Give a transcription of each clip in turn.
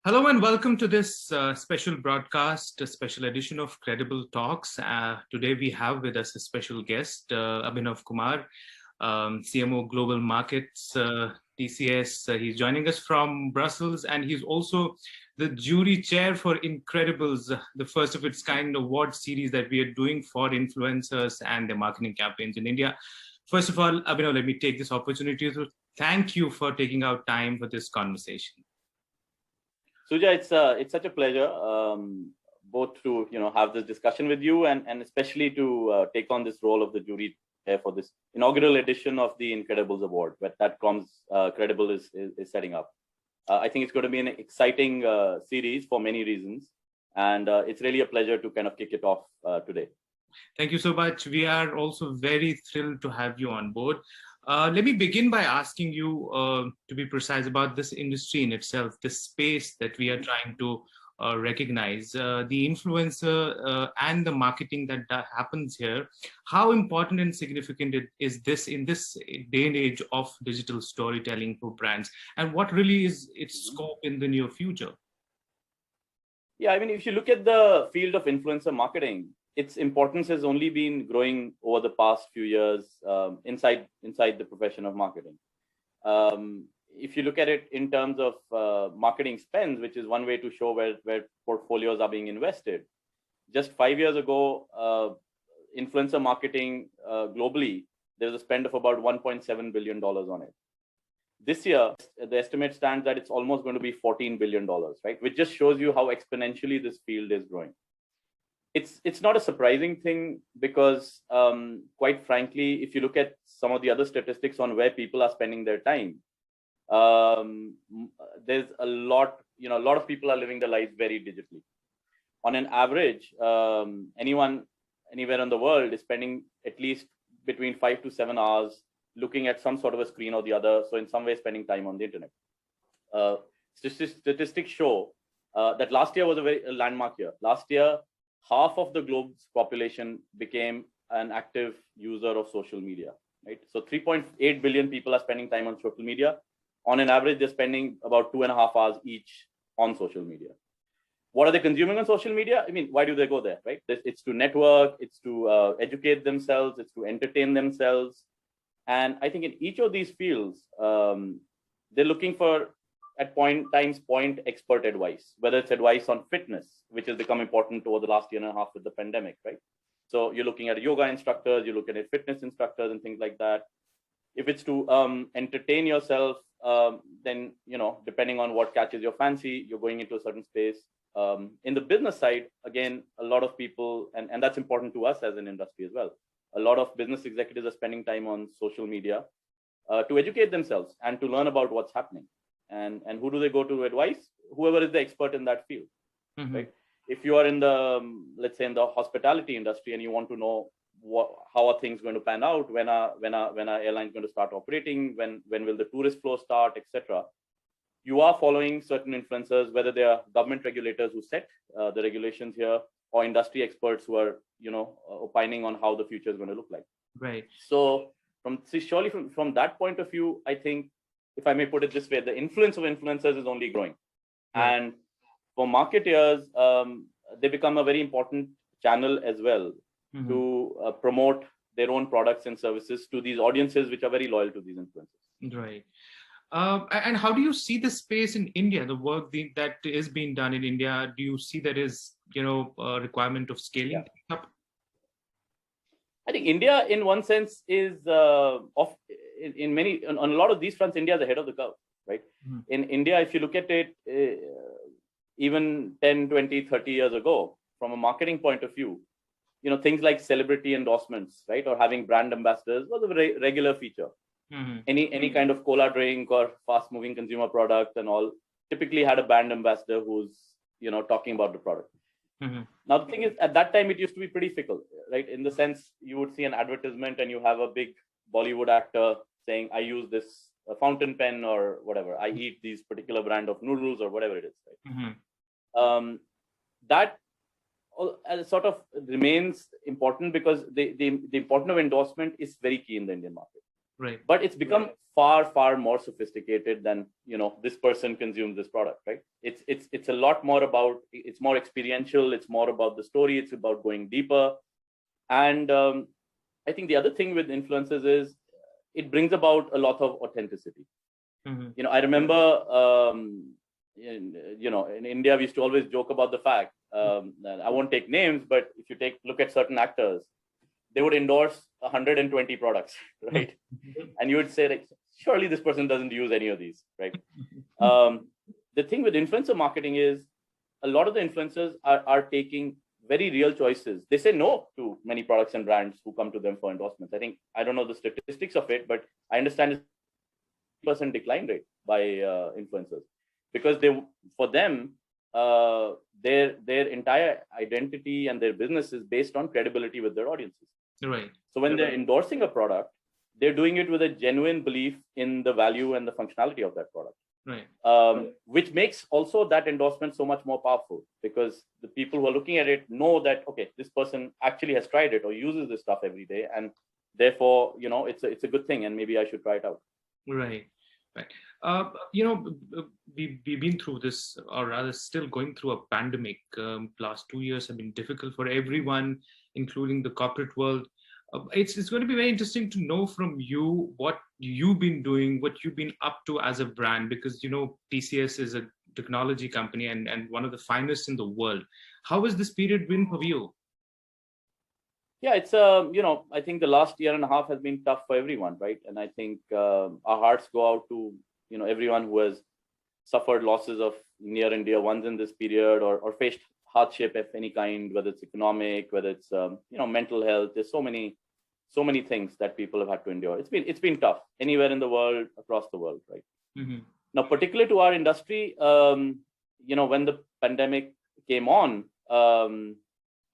Hello and welcome to this special broadcast, a special edition of Credible Talks. Today we have with us a special guest, Abhinav Kumar, CMO Global Markets, TCS. He's joining us from Brussels, and he's also the jury chair for Incredibles, the first of its kind award series that we are doing for influencers and their marketing campaigns in India. First of all, Abhinav, let me take this opportunity to thank you for taking out time for this conversation. Shuja, it's such a pleasure both to have this discussion with you and especially to take on this role of the jury chair for this inaugural edition of the Incredibles Award that CommsCredible is setting up. I think it's going to be an exciting series for many reasons, and it's really a pleasure to kind of kick it off today. Thank you so much. We are also very thrilled to have you on board. Let me begin by asking you, to be precise, about this industry in itself, this space that we are trying to recognize, the influencer and the marketing that happens here. How important and significant is this in this day and age of digital storytelling for brands? And what really is its scope in the near future? Yeah, I mean, if you look at the field of influencer marketing, its importance has only been growing over the past few years inside the profession of marketing. If you look at it in terms of marketing spends, which is one way to show where portfolios are being invested, just 5 years ago, influencer marketing globally, there was a spend of about $1.7 billion on it. This year, the estimate stands that it's almost going to be $14 billion, right? Which just shows you how exponentially this field is growing. It's not a surprising thing because, quite frankly, if you look at some of the other statistics on where people are spending their time, there's a lot of people are living their lives very digitally. On an average, anyone anywhere in the world is spending at least between 5 to 7 hours looking at some sort of a screen or the other. So in some way, spending time on the internet. Statistics show that last year was a landmark year. Last year, half of the globe's population became an active user of social media, right? So 3.8 billion people are spending time on social media. On an average, they're spending about 2.5 hours each on social media. What are they consuming on social media? I mean, why do they go there, right? It's to network, it's to educate themselves, it's to entertain themselves. And I think in each of these fields, they're looking for at point expert advice, whether it's advice on fitness, which has become important over the last year and a half with the pandemic, right? So you're looking at yoga instructors, you're looking at fitness instructors and things like that. If it's to entertain yourself, then, depending on what catches your fancy, you're going into a certain space. In the business side, again, a lot of people, and that's important to us as an industry as well. A lot of business executives are spending time on social media to educate themselves and to learn about what's happening. And who do they go to advice? Whoever is the expert in that field, right? If you are in the, let's say in the hospitality industry and you want to know how are things going to pan out, when are airlines going to start operating, when will the tourist flow start, etc. You are following certain influencers, whether they are government regulators who set the regulations here or industry experts who are, opining on how the future is going to look like. Right. So surely from that point of view, I think, if I may put it this way, the influence of influencers is only growing. Right. And for marketers, they become a very important channel as well to promote their own products and services to these audiences, which are very loyal to these influencers. Right. And how do you see the space in India, the work that is being done in India? Do you see there is, a requirement of scaling up? I think India, in one sense, is on a lot of these fronts, India is ahead of the curve, right? In India, if you look at it, even 10, 20, 30 years ago, from a marketing point of view, things like celebrity endorsements, right, or having brand ambassadors was a regular feature. Any kind of cola drink or fast-moving consumer product and all typically had a brand ambassador who's talking about the product. Now, the thing is, at that time, it used to be pretty fickle, right? In the sense, you would see an advertisement and you have a big Bollywood actor saying, I use this fountain pen or whatever. I eat these particular brand of noodles or whatever it is, right? That sort of remains important because the importance of endorsement is very key in the Indian market. Right. But it's become far more sophisticated than, this person consumes this product, right? It's a lot more about, it's more experiential, it's more about the story, it's about going deeper. And I think the other thing with influencers is it brings about a lot of authenticity. I remember in India we used to always joke about the fact, and I won't take names, but if you look at certain actors, they would endorse 120 products, right? And you would say, like, surely this person doesn't use any of these, right? The thing with influencer marketing is a lot of the influencers are taking very real choices. They say no to many products and brands who come to them for endorsements. I don't know the statistics of it, but I understand it's a 30% decline rate by influencers, because for them, their entire identity and their business is based on credibility with their audiences. Right. So when they're endorsing a product, they're doing it with a genuine belief in the value and the functionality of that product. Right. Which makes also that endorsement so much more powerful, because the people who are looking at it know that, okay, this person actually has tried it or uses this stuff every day, and therefore, it's a good thing, and maybe I should try it out. Right. We've been through this, or rather still going through a pandemic. Last 2 years have been difficult for everyone, including the corporate world. It's going to be very interesting to know from you what you've been doing, what you've been up to as a brand, because TCS is a technology company and one of the finest in the world. How has this period been for you? Yeah, it's I think the last year and a half has been tough for everyone, right? And I think our hearts go out to everyone who has suffered losses of near and dear ones in this period, or faced hardship of any kind, whether it's economic, whether it's mental health. There's so many things that people have had to endure. It's been tough anywhere in the world, across the world, right? Now, particular to our industry, when the pandemic came on,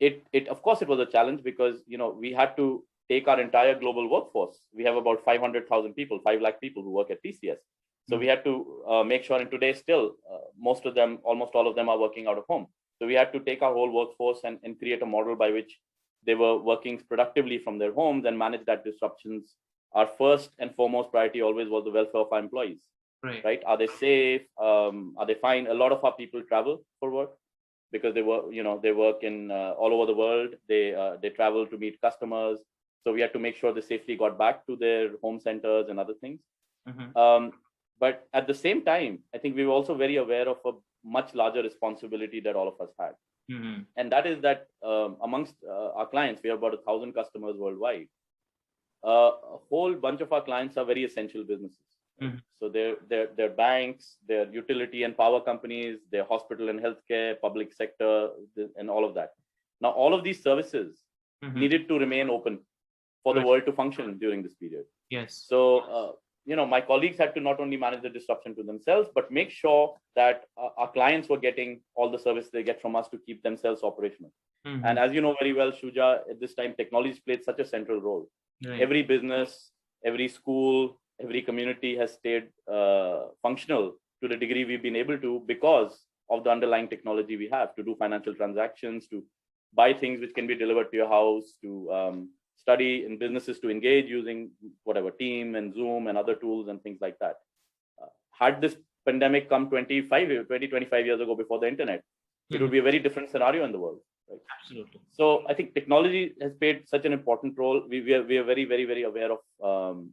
it of course it was a challenge, because we had to take our entire global workforce. We have about 500,000 people, 5 lakh people who work at TCS. So we had to make sure, and today still, most of them, almost all of them, are working out of home. So we had to take our whole workforce and create a model by which they were working productively from their homes and manage that disruptions. Our first and foremost priority always was the welfare of our employees. Right? Are they safe? Are they fine? A lot of our people travel for work, because they work in all over the world. They travel to meet customers. So we had to make sure they safely got back to their home centers and other things. But at the same time, I think we were also very aware of a much larger responsibility that all of us had. And that is that amongst our clients, we have about 1,000 customers worldwide. A whole bunch of our clients are very essential businesses. So they're banks, they're utility and power companies, they're hospital and healthcare, public sector, and all of that. Now, all of these services needed to remain open for the world to function during this period. Yes. So, my colleagues had to not only manage the disruption to themselves, but make sure that our clients were getting all the service they get from us to keep themselves operational. And as you know very well, Shuja, at this time, technology played such a central role. Right. Every business, every school, every community has stayed functional to the degree we've been able to, because of the underlying technology we have to do financial transactions, to buy things which can be delivered to your house, to study in businesses, to engage using whatever Team and Zoom and other tools and things like that. Had this pandemic come 25 years ago, before the internet, it would be a very different scenario in the world. Right? Absolutely. So I think technology has played such an important role. We are very, very, very aware of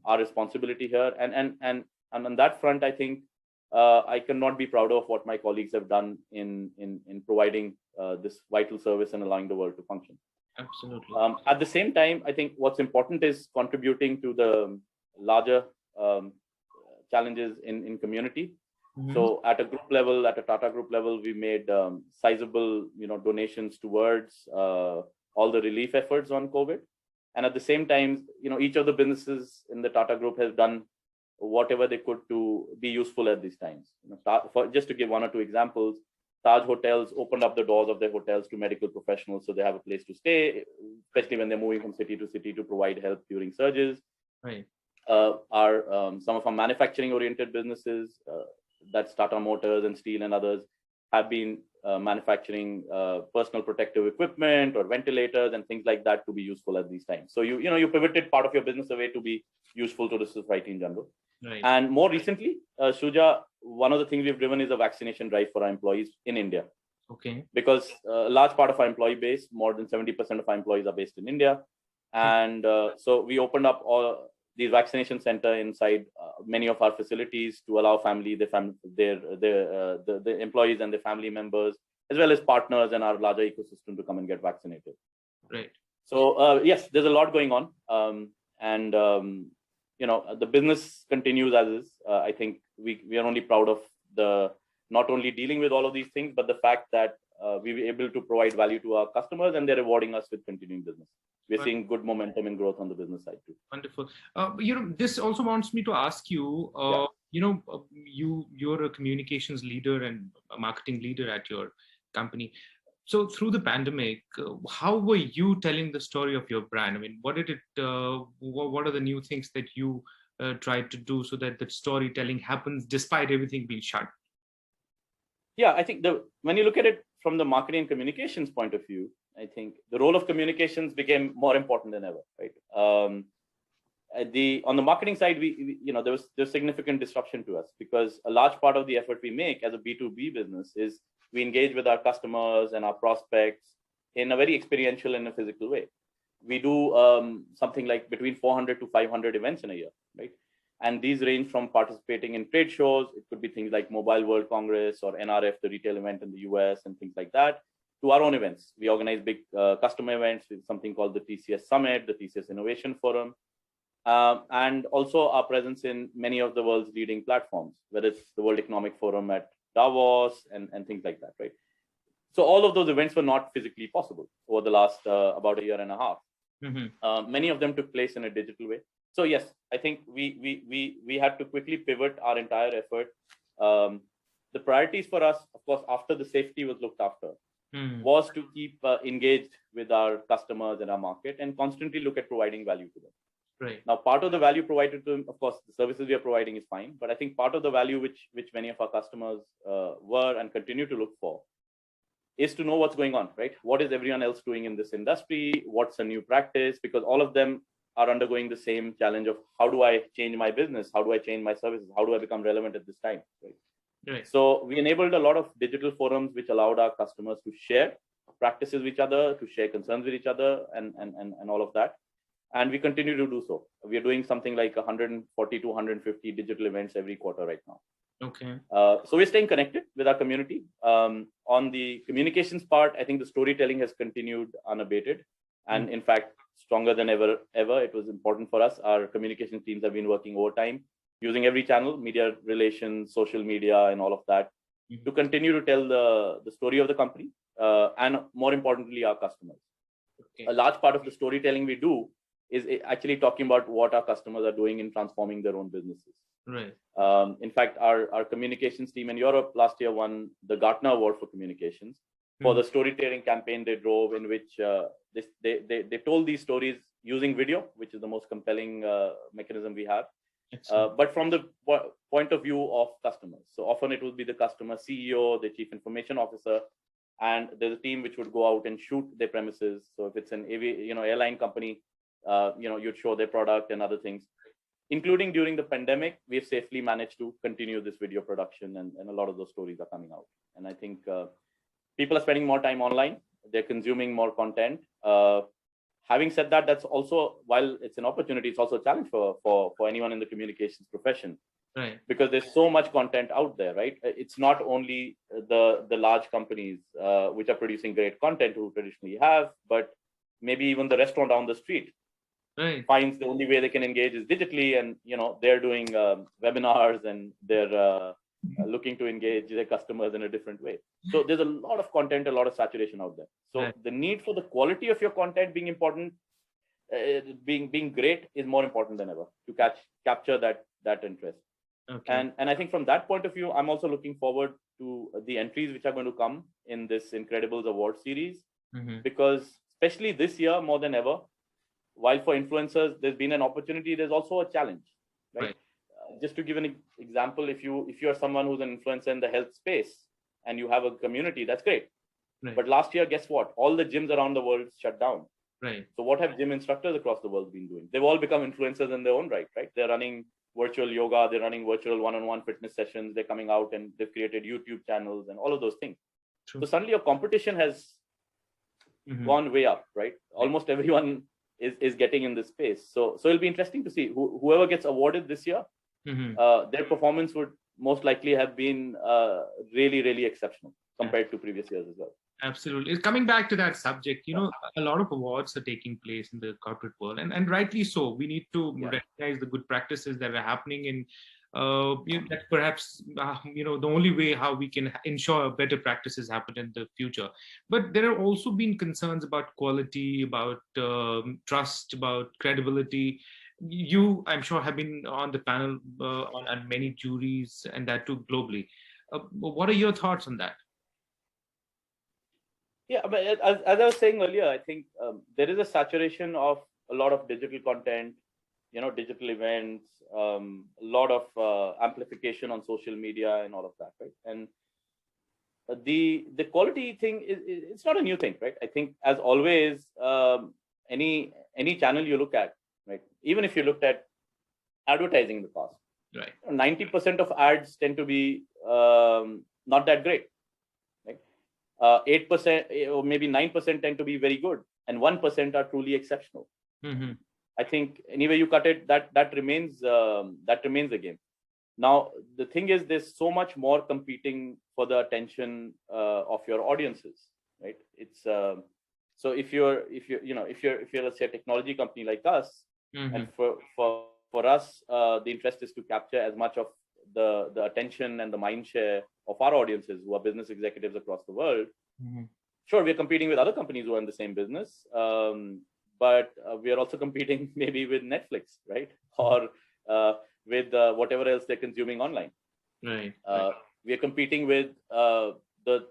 our responsibility here. And on that front, I think I cannot be prouder of what my colleagues have done in providing this vital service and allowing the world to function. Absolutely. At the same time, I think what's important is contributing to the larger challenges in community. So at a group level, at a Tata Group level, we made sizable donations towards all the relief efforts on COVID. And at the same time, each of the businesses in the Tata Group has done whatever they could to be useful at these times. Just to give 1 or 2 examples, Taj Hotels opened up the doors of their hotels to medical professionals, so they have a place to stay, especially when they're moving from city to city, to provide help during surges. Right. Some of our manufacturing-oriented businesses, that's Tata Motors and Steel and others, have been manufacturing personal protective equipment or ventilators and things like that to be useful at these times. So you pivoted part of your business away to be useful to the society in general. Right. And more recently, Shuja, one of the things we've driven is a vaccination drive for our employees in India. Okay. Because a large part of our employee base, more than 70% of our employees are based in India. And so we opened up all these vaccination center inside many of our facilities to allow the employees and their family members, as well as partners and our larger ecosystem to come and get vaccinated. Right. So yes, there's a lot going on. The business continues as is. I think we are only proud of not only dealing with all of these things, but the fact that we were able to provide value to our customers and they're rewarding us with continuing business. We're seeing good momentum and growth on the business side too. Wonderful. This also wants me to ask you, you're a communications leader and a marketing leader at your company. So through the pandemic, how were you telling the story of your brand? I mean, what are the new things that you tried to do so that the storytelling happens despite everything being shut? Yeah, I think when you look at it from the marketing and communications point of view, I think the role of communications became more important than ever, right? On the marketing side, there's significant disruption to us because a large part of the effort we make as a B2B business is we engage with our customers and our prospects in a very experiential and a physical way. We do something like between 400 to 500 events in a year, right? And these range from participating in trade shows. It could be things like Mobile World Congress or NRF, the retail event in the US and things like that, to our own events. We organize big customer events with something called the TCS Summit, the TCS Innovation Forum, and also our presence in many of the world's leading platforms, whether it's the World Economic Forum at Davos and things like that, right? So all of those events were not physically possible over the last about a year and a half. Mm-hmm. Many of them took place in a digital way. So yes, I think we had to quickly pivot our entire effort. The priorities for us, of course, after the safety was looked after, was to keep engaged with our customers and our market and constantly look at providing value to them. Right. Now, part of the value provided to them, of course, the services we are providing is fine, but I think part of the value which many of our customers were and continue to look for is to know what's going on, right? What is everyone else doing in this industry? What's a new practice? Because all of them are undergoing the same challenge of how do I change my business? How do I change my services? How do I become relevant at this time? Right. Right. So we enabled a lot of digital forums which allowed our customers to share practices with each other, to share concerns with each other, and all of that. And we continue to do so. We are doing something like 140 to 150 digital events every quarter right now. Okay. So we're staying connected with our community. On the communications part, I think the storytelling has continued unabated, and in fact, stronger than ever. It was important for us. Our communication teams have been working overtime, using every channel, media relations, social media, and all of that, to continue to tell the story of the company, and more importantly, our customers. Okay. A large part of the storytelling we do is actually talking about what our customers are doing in transforming their own businesses. Right. In fact, our communications team in Europe last year won the Gartner Award for Communications for the storytelling campaign they drove, in which they told these stories using video, which is the most compelling mechanism we have. But from the point of view of customers. So often it would be the customer CEO, the chief information officer, and there's a team which would go out and shoot their premises. So if it's an airline company, you'd show their product and other things. Including during the pandemic, we've safely managed to continue this video production, and a lot of those stories are coming out. And I think people are spending more time online. They're consuming more content. Having said that, that's also, while it's an opportunity, it's also a challenge for anyone in the communications profession. Right. Because there's so much content out there, right? It's not only the large companies which are producing great content who traditionally have, but maybe even the restaurant down the street. Right. Finds the only way they can engage is digitally, and they're doing webinars, and they're looking to engage their customers in a different way. So there's a lot of content, a lot of saturation out there. So right. The need for the quality of your content being important, being great, is more important than ever to capture that interest. Okay. And I think from that point of view, I'm also looking forward to the entries which are going to come in this Incredibles award series, because especially this year more than ever, while for influencers there's been an opportunity, there's also a challenge, right? Just to give an example, if you're someone who's an influencer in the health space, and you have a community, that's great. Right. But last year, guess what? All the gyms around the world shut down. Right. So what have gym instructors across the world been doing? They've all become influencers in their own right? They're running virtual yoga, they're running virtual one-on-one fitness sessions, they're coming out and they've created YouTube channels and all of those things. True. So suddenly your competition has gone way up, right? Almost everyone is getting in this space. So it'll be interesting to see whoever gets awarded this year, their performance would most likely have been really, really exceptional compared to previous years as well. Absolutely. Coming back to that subject, a lot of awards are taking place in the corporate world, and rightly so. We need to recognize the good practices that are happening, and that perhaps the only way how we can ensure better practices happen in the future. But there have also been concerns about quality, about trust, about credibility. You, I'm sure, have been on the panel on many juries, and that too globally. What are your thoughts on that? Yeah, but as I was saying earlier, I think there is a saturation of a lot of digital content, digital events, a lot of amplification on social media and all of that, right? And the quality thing it's not a new thing, right? I think as always, any channel you look at, right? Even if you looked at advertising in the past, right, 90% of ads tend to be not that great. 8% or maybe 9% tend to be very good, and 1% are truly exceptional. I think anyway you cut it, that remains the game. Now the thing is, there's so much more competing for the attention of your audiences, right? It's so if you're let's say a technology company like us, and for us the interest is to capture as much of the attention and the mind share of our audiences who are business executives across the world. Sure, we're competing with other companies who are in the same business, but we are also competing maybe with Netflix, right? Or with whatever else they're consuming online. Right. We are competing with the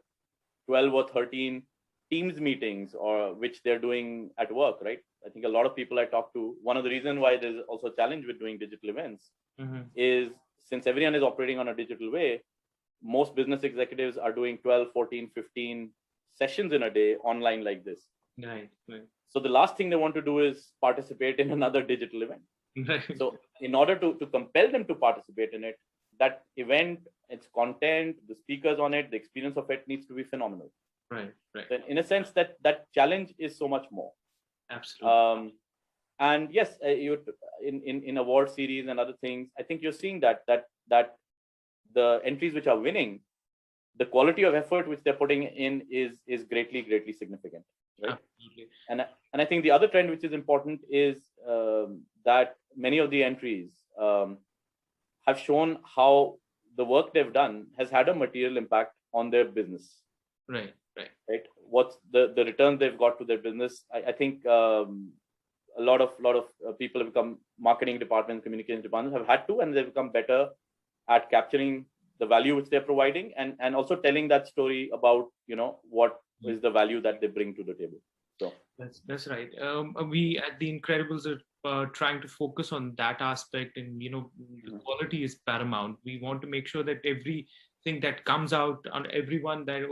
12 or 13 Teams meetings or which they're doing at work, right? I think a lot of people I talk to, one of the reasons why there's also a challenge with doing digital events is since everyone is operating on a digital way, most business executives are doing 12, 14, 15 sessions in a day online like this. Right. So the last thing they want to do is participate in another digital event. Right. So in order to compel them to participate in it, that event, its content, the speakers on it, the experience of it needs to be phenomenal. Right. So in a sense, that challenge is so much more. Absolutely. And yes, you in award series and other things, I think you're seeing that the entries which are winning, the quality of effort which they're putting in is greatly significant, right? Absolutely. And I think the other trend which is important is that many of the entries have shown how the work they've done has had a material impact on their business. Right. What's the return they've got to their business? I think a lot of people have become marketing departments, communication departments have had to, and they've become better at capturing the value which they're providing and also telling that story about what is the value that they bring to the table. So that's right. We at the Incredibles are trying to focus on that aspect, and the quality is paramount. We want to make sure that everything that comes out on everyone that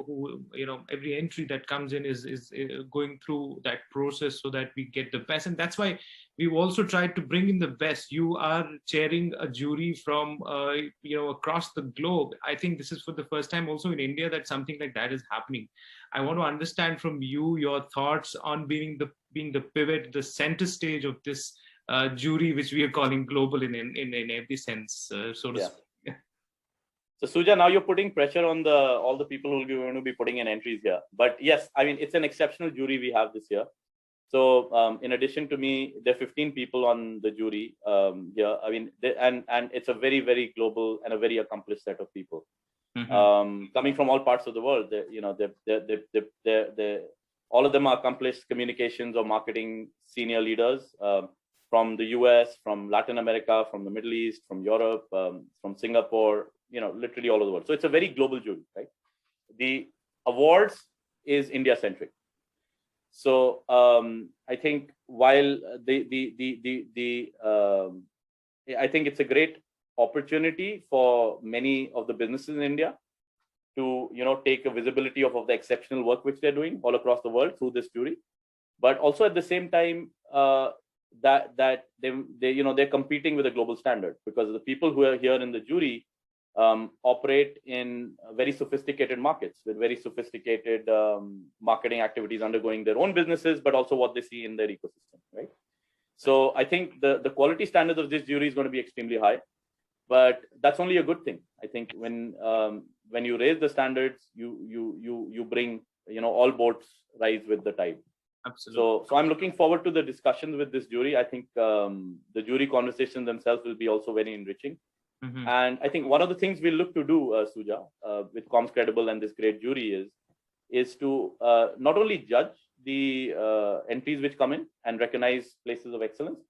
every entry that comes in is going through that process so that we get the best. And that's why we've also tried to bring in the best. You are chairing a jury from across the globe. I think this is for the first time also in India that something like that is happening. I want to understand from you your thoughts on being the pivot, the center stage of this jury, which we are calling global in every sense, so to speak. So Shuja, now you're putting pressure on all the people who are going to be putting in entries here. But yes, I mean, it's an exceptional jury we have this year. So in addition to me, there are 15 people on the jury here. I mean, and it's a very, very global and a very accomplished set of people coming from all parts of the world. All of them are accomplished communications or marketing senior leaders from the US, from Latin America, from the Middle East, from Europe, from Singapore, literally all over the world. So it's a very global jury, right? The awards is India centric. So I think while I think it's a great opportunity for many of the businesses in India to, take a visibility of the exceptional work which they're doing all across the world through this jury. But also at the same time, that they're competing with a global standard, because the people who are here in the jury operate in very sophisticated markets with very sophisticated marketing activities undergoing their own businesses, but also what they see in their ecosystem, right? So I think the quality standards of this jury is going to be extremely high, but that's only a good thing. I think when you raise the standards, you bring, all boats rise with the tide. Absolutely. So I'm looking forward to the discussions with this jury. I think the jury conversations themselves will be also very enriching. Mm-hmm. And I think one of the things we look to do, Shuja, with CommsCredible and this great jury is to not only judge the entries which come in and recognize places of excellence,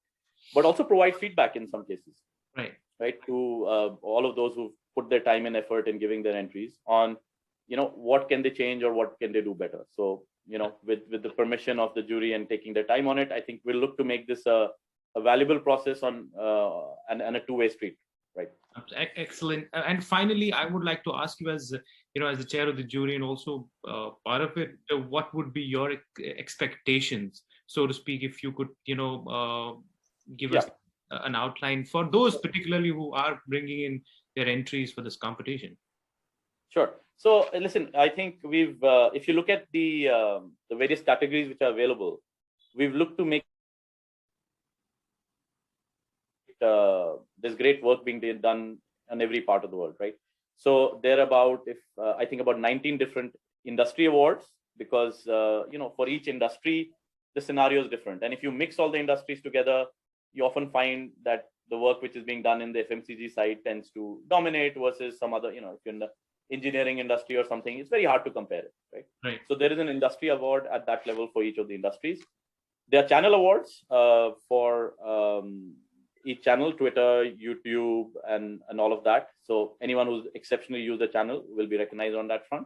but also provide feedback in some cases. Right, to all of those who put their time and effort in giving their entries on, what can they change or what can they do better. So, with the permission of the jury and taking their time on it, I think we'll look to make this a valuable process on and a two-way street. Right. Excellent. And finally, I would like to ask you, as as the chair of the jury and also part of it, what would be your expectations, so to speak, if you could, give us an outline for those particularly who are bringing in their entries for this competition? Sure. So listen, I think we've, if you look at the various categories which are available, we've looked to make there's great work being done on every part of the world, right? So there are about, I think about 19 different industry awards, because for each industry the scenario is different, and if you mix all the industries together, you often find that the work which is being done in the FMCG side tends to dominate versus some other, if you're in the engineering industry or something, it's very hard to compare it, right? Right. So there is an industry award at that level for each of the industries. There are channel awards for each channel, Twitter, YouTube, and all of that. So anyone who's exceptionally used the channel will be recognized on that front.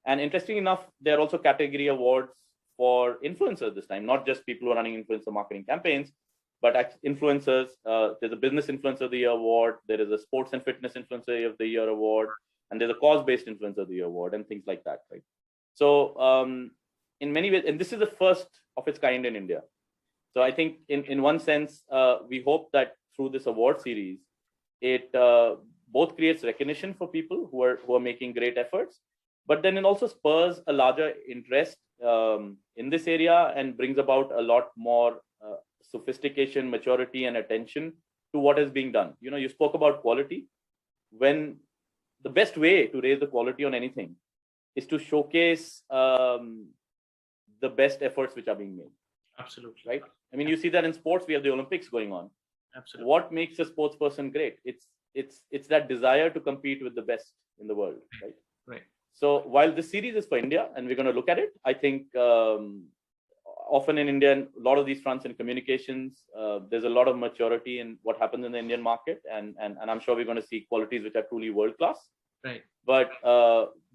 And interestingly enough, there are also category awards for influencers this time, not just people who are running influencer marketing campaigns, but influencers. There's a Business Influencer of the Year award. There is a Sports and Fitness Influencer of the Year award. And there's a Cause-Based Influencer of the Year award and things like that, right? So in many ways, and this is the first of its kind in India. So I think in one sense, we hope that through this award series, it both creates recognition for people who are making great efforts, but then it also spurs a larger interest in this area and brings about a lot more sophistication, maturity, and attention to what is being done. You spoke about quality. When the best way to raise the quality on anything is to showcase the best efforts which are being made. Absolutely. Right. I mean, you see that in sports, we have the Olympics going on. Absolutely. What makes a sports person great? It's that desire to compete with the best in the world, right? Right. So while this series is for India and we're going to look at it, I think often in India, a lot of these fronts in communications, there's a lot of maturity in what happens in the Indian market, and I'm sure we're going to see qualities which are truly world class. Right. But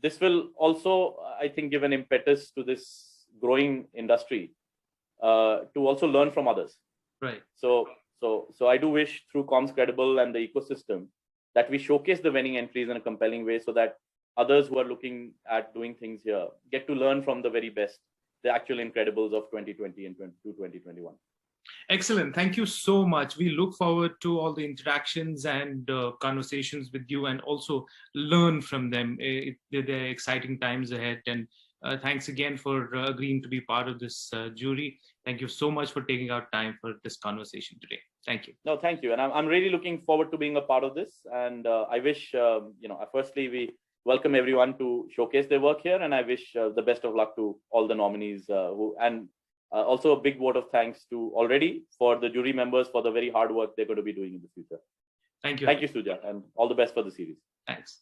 this will also, I think, give an impetus to this growing industry to also learn from others. Right. So I do wish through CommsCredible and the ecosystem that we showcase the winning entries in a compelling way, so that others who are looking at doing things here get to learn from the very best, the actual incredibles of 2020 and 2021. Excellent. Thank you so much. We look forward to all the interactions and conversations with you, and also learn from them. There are exciting times ahead, and thanks again for agreeing to be part of this jury. Thank you so much for taking out time for this conversation today. Thank you. No, thank you. And I'm really looking forward to being a part of this. And I wish, firstly, we welcome everyone to showcase their work here. And I wish the best of luck to all the nominees also a big vote of thanks to already for the jury members for the very hard work they're going to be doing in the future. Thank you. Thank you, Shuja, and all the best for the series. Thanks.